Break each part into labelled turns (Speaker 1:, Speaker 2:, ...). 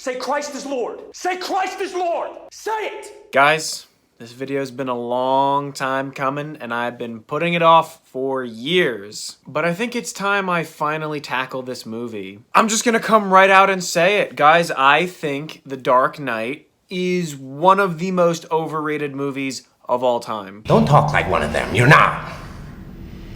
Speaker 1: Say Christ is Lord. Say Christ is Lord. Say it.
Speaker 2: Guys, this video's been a long time coming, and I've been putting it off for years. But I think it's time I finally tackle this movie. I'm just gonna come right out and say it. Guys, I think The Dark Knight is one of the most overrated movies of all time.
Speaker 3: Don't talk like one of them. You're not.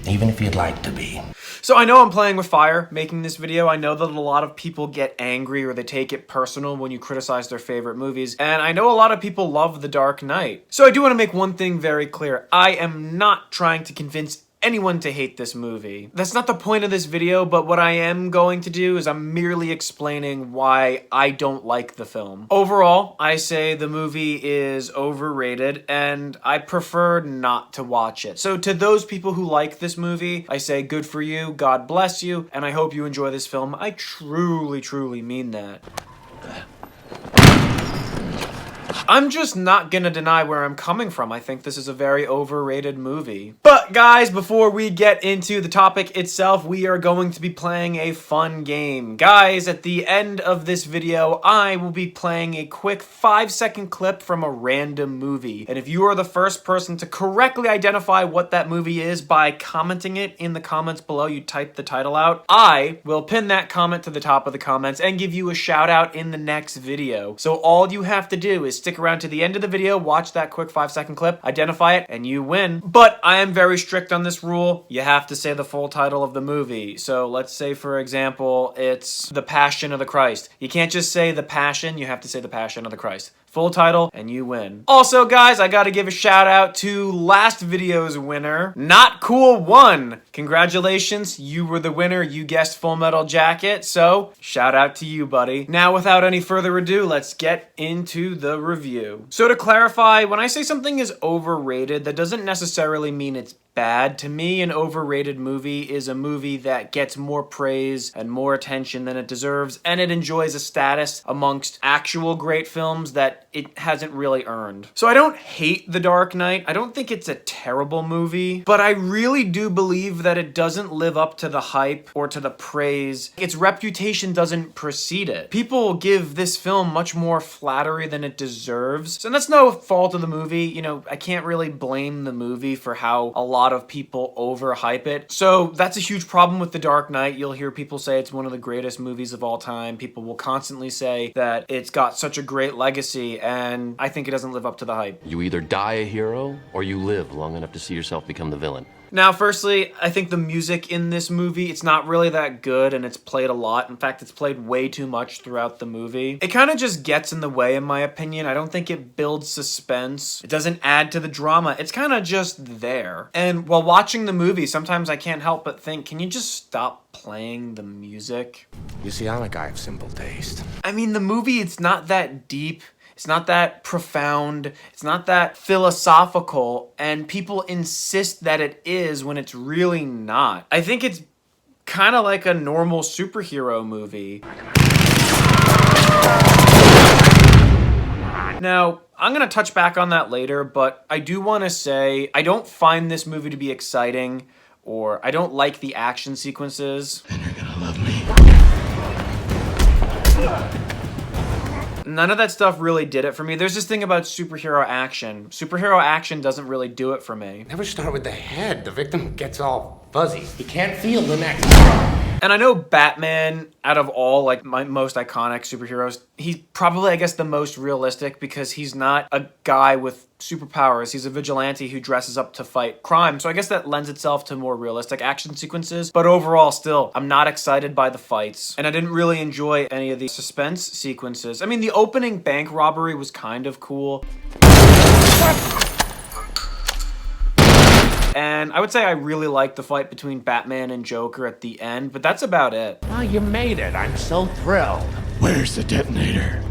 Speaker 3: Even if you'd like to be.
Speaker 2: So I know I'm playing with fire making this video. I know that a lot of people get angry or they take it personal when you criticize their favorite movies. And I know a lot of people love The Dark Knight. So I do want to make one thing very clear. I am not trying to convince anyone to hate this movie. That's not the point of this video, but what I am going to do is I'm merely explaining why I don't like the film. Overall, I say the movie is overrated and I prefer not to watch it. So to those people who like this movie, I say good for you, God bless you, and I hope you enjoy this film. I truly, truly mean that. I'm just not gonna deny where I'm coming from. I think this is a very overrated movie. But guys, before we get into the topic itself, we are going to be playing a fun game. Guys, at the end of this video, I will be playing a quick 5-second clip from a random movie. And if you are the first person to correctly identify what that movie is by commenting it in the comments below, you type the title out, I will pin that comment to the top of the comments and give you a shout out in the next video. So all you have to do is stick around to the end of the video, watch that quick 5-second clip, identify it, and you win. But I am very strict on this rule. You have to say the full title of the movie. So let's say, for example, it's The Passion of the Christ. You can't just say The Passion, you have to say The Passion of the Christ. Full title, and you win. Also, guys, I gotta give a shout out to last video's winner, Not Cool 1. Congratulations, you were the winner. You guessed Full Metal Jacket, so shout out to you, buddy. Now, without any further ado, let's get into the review. So to clarify, when I say something is overrated, that doesn't necessarily mean it's bad. To me, an overrated movie is a movie that gets more praise and more attention than it deserves, and it enjoys a status amongst actual great films that it hasn't really earned. So I don't hate The Dark Knight. I don't think it's a terrible movie, but I really do believe that it doesn't live up to the hype or to the praise. Its reputation doesn't precede it. People give this film much more flattery than it deserves. So that's no fault of the movie. You know, I can't really blame the movie for how a lot of people overhype it. So that's a huge problem with The Dark Knight. You'll hear people say it's one of the greatest movies of all time. People will constantly say that it's got such a great legacy, and I think it doesn't live up to the hype.
Speaker 4: You either die a hero or you live long enough to see yourself become the villain.
Speaker 2: Now, firstly, I think the music in this movie, it's not really that good, and it's played a lot. In fact, it's played way too much throughout the movie. It kind of just gets in the way, in my opinion. I don't think it builds suspense. It doesn't add to the drama. It's kind of just there. And while watching the movie, sometimes I can't help but think, can you just stop playing the music?
Speaker 3: You see, I'm a guy of simple taste.
Speaker 2: I mean, the movie, it's not that deep. It's not that profound, it's not that philosophical, and people insist that it is when it's really not. I think it's kind of like a normal superhero movie. Now, I'm gonna touch back on that later, but I do want to say I don't find this movie to be exciting, or I don't like the action sequences.
Speaker 4: And you're gonna love me.
Speaker 2: None of that stuff really did it for me. There's this thing about superhero action. Superhero action doesn't really do it for me.
Speaker 3: Never start with the head. The victim gets all fuzzy. He can't feel the neck.
Speaker 2: And I know Batman, out of all like my most iconic superheroes, he's probably, I guess, the most realistic because he's not a guy with superpowers. He's a vigilante who dresses up to fight crime. So I guess that lends itself to more realistic action sequences. But overall, still, I'm not excited by the fights. And I didn't really enjoy any of the suspense sequences. I mean, the opening bank robbery was kind of cool. And I would say I really liked the fight between Batman and Joker at the end, but that's about it.
Speaker 3: Oh, you made it. I'm so thrilled.
Speaker 4: Where's the detonator?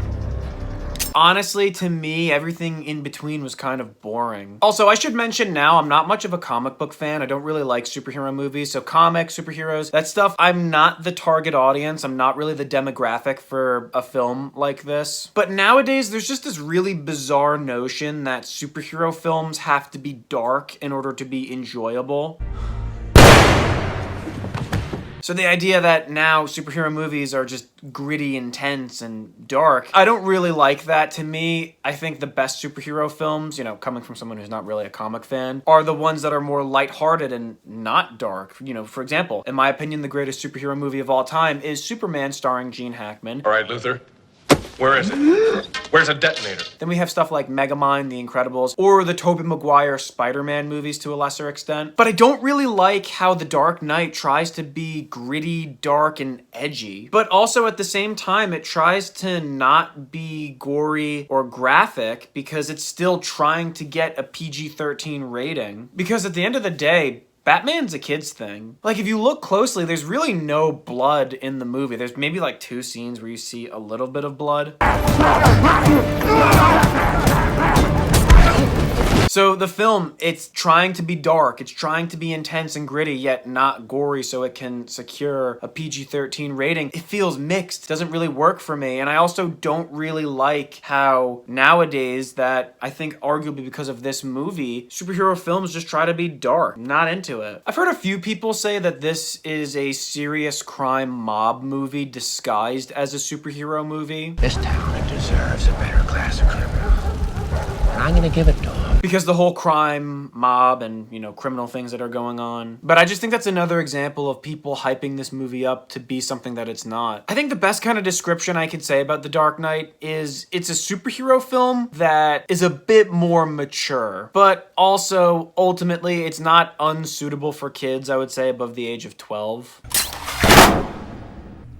Speaker 2: Honestly, to me, everything in between was kind of boring. Also, I should mention now, I'm not much of a comic book fan. I don't really like superhero movies. So comics, superheroes, that stuff, I'm not the target audience. I'm not really the demographic for a film like this. But nowadays, there's just this really bizarre notion that superhero films have to be dark in order to be enjoyable. So the idea that now superhero movies are just gritty, intense, and dark, I don't really like that. To me, I think the best superhero films, you know, coming from someone who's not really a comic fan, are the ones that are more lighthearted and not dark. You know, for example, in my opinion, the greatest superhero movie of all time is Superman starring Gene Hackman.
Speaker 5: All right, Luther. Where is it? Where's a detonator?
Speaker 2: Then we have stuff like Megamind, The Incredibles, or the Tobey Maguire Spider-Man movies to a lesser extent. But I don't really like how The Dark Knight tries to be gritty, dark, and edgy. But also at the same time, it tries to not be gory or graphic because it's still trying to get a PG-13 rating. Because at the end of the day, Batman's a kid's thing. Like, if you look closely, there's really no blood in the movie. There's maybe like 2 scenes where you see a little bit of blood. So the film, it's trying to be dark, it's trying to be intense and gritty, yet not gory so it can secure a PG-13 rating. It feels mixed, doesn't really work for me, and I also don't really like how nowadays that, I think arguably because of this movie, superhero films just try to be dark. I'm not into it. I've heard a few people say that this is a serious crime mob movie disguised as a superhero movie.
Speaker 3: This town deserves a better class of criminal. And I'm gonna give it to him.
Speaker 2: Because the whole crime mob and, you know, criminal things that are going on. But I just think that's another example of people hyping this movie up to be something that it's not. I think the best kind of description I could say about The Dark Knight is it's a superhero film that is a bit more mature, but also ultimately it's not unsuitable for kids, I would say, above the age of 12.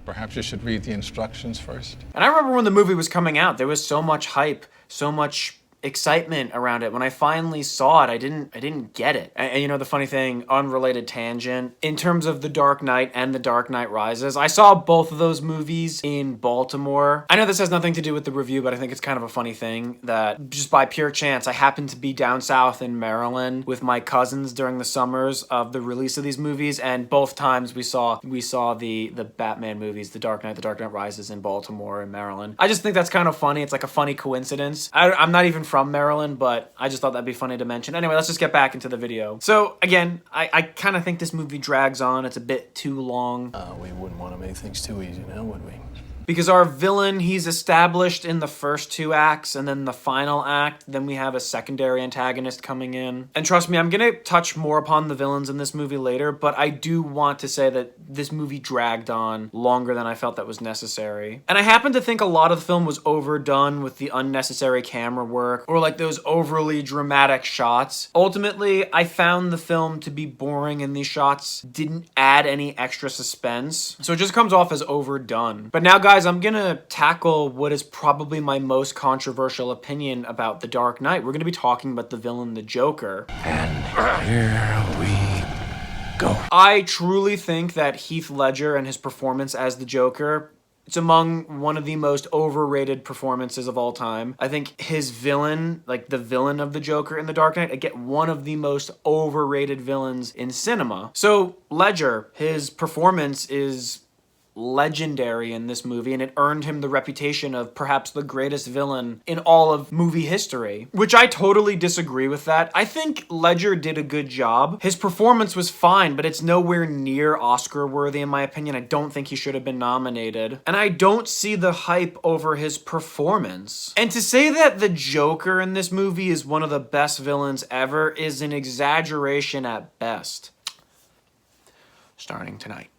Speaker 6: Perhaps you should read the instructions first.
Speaker 2: And I remember when the movie was coming out, there was so much hype, so much excitement around it. When I finally saw it, I didn't get it. And you know, the funny thing, unrelated tangent, in terms of The Dark Knight and The Dark Knight Rises, I saw both of those movies in Baltimore. I know this has nothing to do with the review, but I think it's kind of a funny thing that just by pure chance, I happened to be down south in Maryland with my cousins during the summers of the release of these movies, and both times we saw the Batman movies, The Dark Knight Rises in Baltimore and Maryland. I just think that's kind of funny. It's like a funny coincidence. I'm not even from Maryland, but I just thought that'd be funny to mention. Anyway, let's just get back into the video. So again, I kind of think this movie drags on. It's a bit too long.
Speaker 7: We wouldn't want to make things too easy now, would we?
Speaker 2: Because our villain, he's established in the first 2 acts, and then the final act, then we have a secondary antagonist coming in. And trust me, I'm gonna touch more upon the villains in this movie later, but I do want to say that this movie dragged on longer than I felt that was necessary. And I happen to think a lot of the film was overdone with the unnecessary camera work, or like those overly dramatic shots. Ultimately, I found the film to be boring, and these shots didn't add any extra suspense. So it just comes off as overdone. But now, guys, I'm gonna tackle what is probably my most controversial opinion about The Dark Knight. We're gonna be talking about the villain, the Joker.
Speaker 3: And here we go.
Speaker 2: I truly think that Heath Ledger and his performance as the Joker, it's among one of the most overrated performances of all time. I think his villain, like the villain of the Joker in The Dark Knight, again, one of the most overrated villains in cinema. So Ledger, his performance is legendary in this movie, and it earned him the reputation of perhaps the greatest villain in all of movie history, which I totally disagree with that. I think Ledger did a good job. His performance was fine, but it's nowhere near Oscar worthy in my opinion. I don't think he should have been nominated, and I don't see the hype over his performance. And to say that the Joker in this movie is one of the best villains ever is an exaggeration at best. Starting tonight,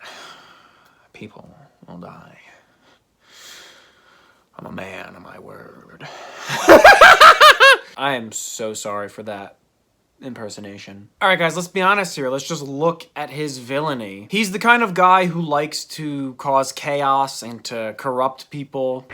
Speaker 2: people will die. I'm a man of my word. I am so sorry for that impersonation. Alright guys, let's be honest here. Let's just look at his villainy. He's the kind of guy who likes to cause chaos and to corrupt people.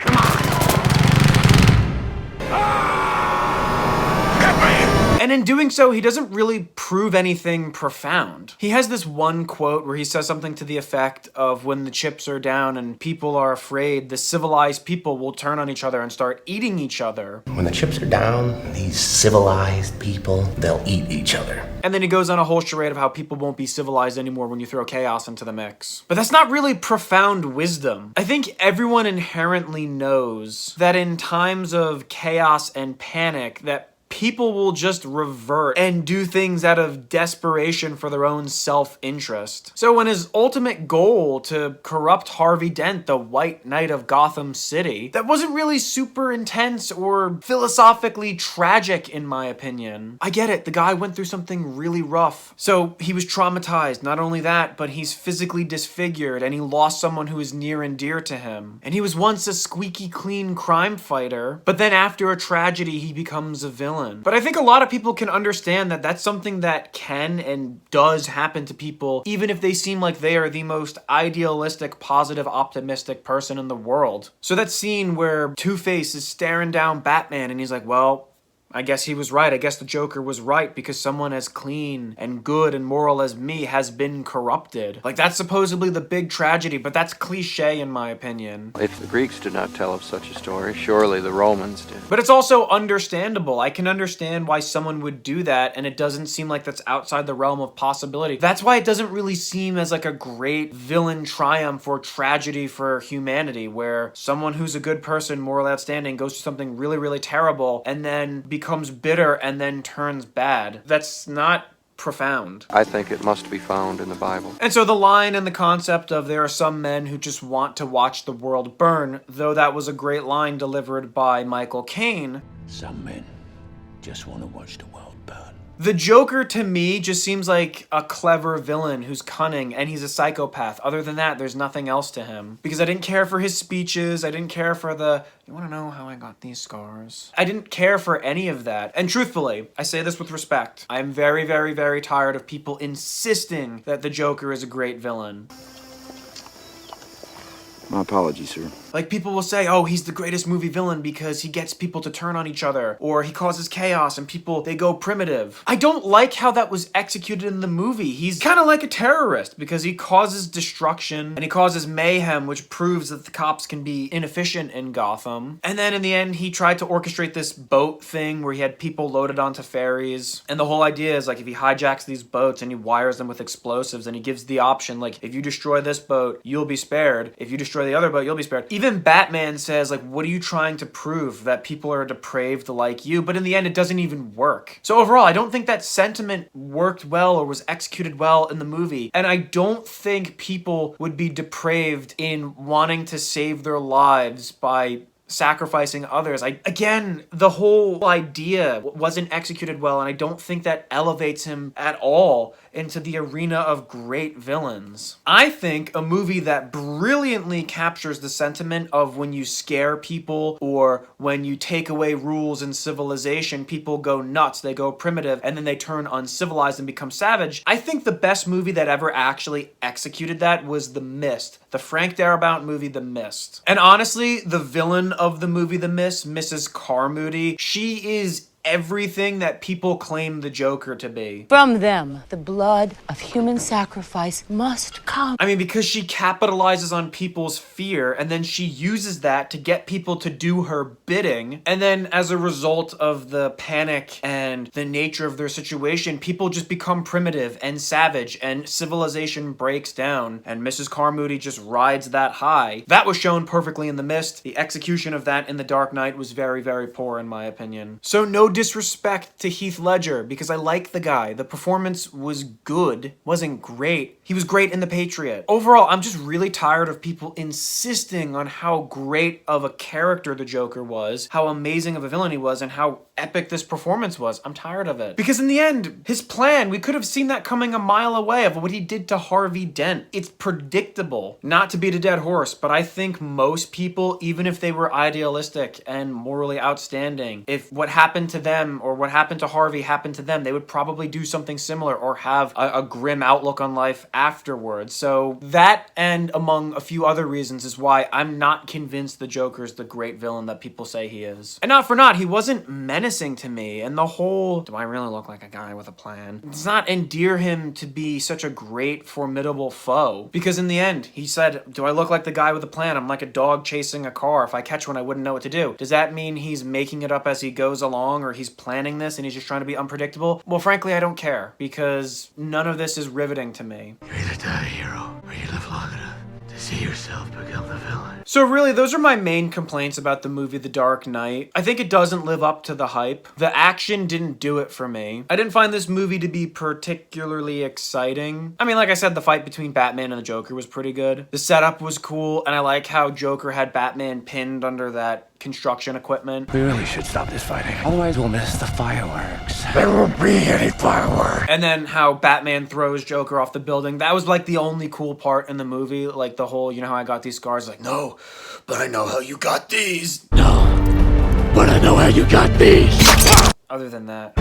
Speaker 2: And in doing so, he doesn't really prove anything profound. He has this one quote where he says something to the effect of, when the chips are down and people are afraid, the civilized people will turn on each other and start eating each other.
Speaker 3: When the chips are down, these civilized people, they'll eat each other.
Speaker 2: And then he goes on a whole charade of how people won't be civilized anymore when you throw chaos into the mix. But that's not really profound wisdom. I think everyone inherently knows that in times of chaos and panic, that people will just revert and do things out of desperation for their own self-interest. So when his ultimate goal to corrupt Harvey Dent, the White Knight of Gotham City, that wasn't really super intense or philosophically tragic in my opinion. I get it, the guy went through something really rough. So he was traumatized, not only that, but he's physically disfigured and he lost someone who is near and dear to him. And he was once a squeaky clean crime fighter, but then after a tragedy he becomes a villain. But I think a lot of people can understand that that's something that can and does happen to people, even if they seem like they are the most idealistic, positive, optimistic person in the world. So that scene where Two-Face is staring down Batman and he's like, well, I guess he was right. I guess the Joker was right because someone as clean and good and moral as me has been corrupted. Like, that's supposedly the big tragedy, but that's cliche in my opinion.
Speaker 8: If the Greeks did not tell of such a story, surely the Romans did.
Speaker 2: But it's also understandable. I can understand why someone would do that, and it doesn't seem like that's outside the realm of possibility. That's why it doesn't really seem as like a great villain triumph or tragedy for humanity, where someone who's a good person, morally outstanding, goes through something really, really terrible, and then becomes bitter and then turns bad. That's not profound.
Speaker 8: I think it must be found in the Bible.
Speaker 2: And so the line and the concept of there are some men who just want to watch the world burn, though that was a great line delivered by Michael Caine.
Speaker 9: Some men just want to watch the world burn.
Speaker 2: The Joker, to me, just seems like a clever villain who's cunning, and he's a psychopath. Other than that, there's nothing else to him. Because I didn't care for his speeches, I didn't care for the, you wanna know how I got these scars? I didn't care for any of that. And truthfully, I say this with respect, I'm very, very, very tired of people insisting that the Joker is a great villain.
Speaker 10: My apologies, sir.
Speaker 2: Like, people will say, oh, he's the greatest movie villain because he gets people to turn on each other, or he causes chaos and people, they go primitive. I don't like how that was executed in the movie. He's kind of like a terrorist because he causes destruction and he causes mayhem, which proves that the cops can be inefficient in Gotham. And then in the end, he tried to orchestrate this boat thing where he had people loaded onto ferries. And the whole idea is, like, if he hijacks these boats and he wires them with explosives and he gives the option, like, if you destroy this boat, you'll be spared. If you destroy the other boat, you'll be spared. Even Batman says, like, what are you trying to prove? That people are depraved like you? But in the end, it doesn't even work. So overall, I don't think that sentiment worked well or was executed well in the movie. And I don't think people would be depraved in wanting to save their lives by sacrificing others. Again, the whole idea wasn't executed well, and I don't think that elevates him at all into the arena of great villains. I think a movie that brilliantly captures the sentiment of when you scare people or when you take away rules in civilization, people go nuts, they go primitive, and then they turn uncivilized and become savage. I think the best movie that ever actually executed that was The Mist. The Frank Darabont movie, The Mist. And honestly, the villain of the movie The Mist, Mrs. Carmody, she is everything that people claim the Joker to be.
Speaker 11: From them, the blood of human sacrifice must come.
Speaker 2: I mean, because she capitalizes on people's fear, and then she uses that to get people to do her bidding, and then as a result of the panic and the nature of their situation, people just become primitive and savage, and civilization breaks down, and Mrs. Carmody just rides that high. That was shown perfectly in The Mist. The execution of that in The Dark Knight was very, very poor in my opinion. So no disrespect to Heath Ledger, because I like the guy. The performance was good. Wasn't great. He was great in The Patriot. Overall, I'm just really tired of people insisting on how great of a character the Joker was, how amazing of a villain he was, and how epic this performance was. I'm tired of it. Because in the end, his plan, we could have seen that coming a mile away of what he did to Harvey Dent. It's predictable. Not to beat a dead horse, but I think most people, even if they were idealistic and morally outstanding, if what happened to them or what happened to Harvey happened to them, they would probably do something similar or have a grim outlook on life afterwards. So that, and among a few other reasons, is why I'm not convinced the Joker's the great villain that people say he is. And not for naught, he wasn't menacing to me, and the whole, do I really look like a guy with a plan, does not endear him to be such a great, formidable foe. Because in the end, he said, do I look like the guy with a plan? I'm like a dog chasing a car. If I catch one, I wouldn't know what to do. Does that mean he's making it up as he goes along, or he's planning this and he's just trying to be unpredictable? Well, frankly, I don't care, because none of this is riveting to me.
Speaker 9: You either die a hero or you live long enough to see see yourself become the villain.
Speaker 2: So really, those are my main complaints about the movie The Dark Knight. I think it doesn't live up to the hype. The action didn't do it for me. I didn't find this movie to be particularly exciting. I mean, like I said, the fight between Batman and the Joker was pretty good. The setup was cool, and I like how Joker had Batman pinned under that construction equipment.
Speaker 9: We really should stop this fighting. Otherwise, we'll miss the fireworks. There won't be any fireworks.
Speaker 2: And then how Batman throws Joker off the building. That was like the only cool part in the movie. Like the whole, you know how I got these scars? Like, no, but I know how you got these.
Speaker 9: No, but I know how you got these.
Speaker 2: Other than that.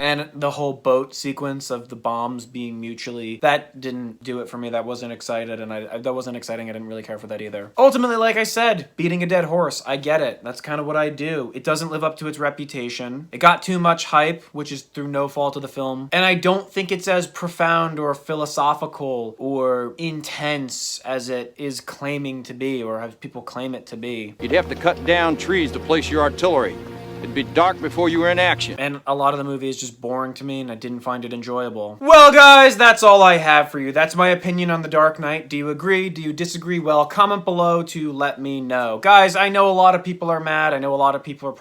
Speaker 2: And the whole boat sequence of the bombs being mutually, that didn't do it for me. That wasn't excited, and that wasn't exciting. I didn't really care for that either. Ultimately, like I said, beating a dead horse, I get it. That's kind of what I do. It doesn't live up to its reputation. It got too much hype, which is through no fault of the film. And I don't think it's as profound or philosophical or intense as it is claiming to be, or as people claim it to be.
Speaker 10: You'd have to cut down trees to place your artillery. It'd be dark before you were in action.
Speaker 2: And a lot of the movie is just boring to me, and I didn't find it enjoyable. Well, guys, that's all I have for you. That's my opinion on The Dark Knight. Do you agree? Do you disagree? Well, comment below to let me know. Guys, I know a lot of people are mad. I know a lot of people are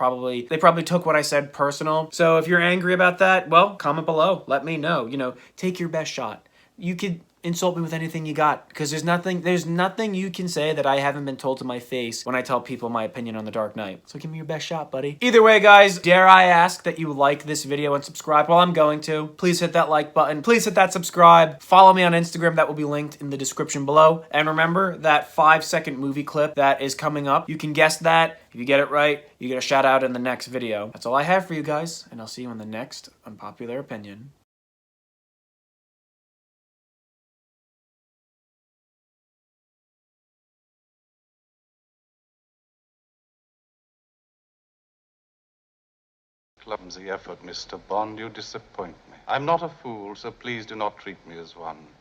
Speaker 2: they probably took what I said personal. So if you're angry about that, well, comment below. Let me know. You know, take your best shot. You could insult me with anything you got, because there's nothing you can say that I haven't been told to my face when I tell people my opinion on The Dark Knight. So give me your best shot, buddy. Either way, guys, dare I ask that you like this video and subscribe? Well, I'm going to. Please hit that like button. Please hit that subscribe. Follow me on Instagram. That will be linked in the description below. And remember that 5-second movie clip that is coming up. You can guess that. If you get it right, you get a shout out in the next video. That's all I have for you guys, and I'll see you in the next Unpopular Opinion.
Speaker 5: Clumsy effort, Mr. Bond. You disappoint me. I'm not a fool, so please do not treat me as one.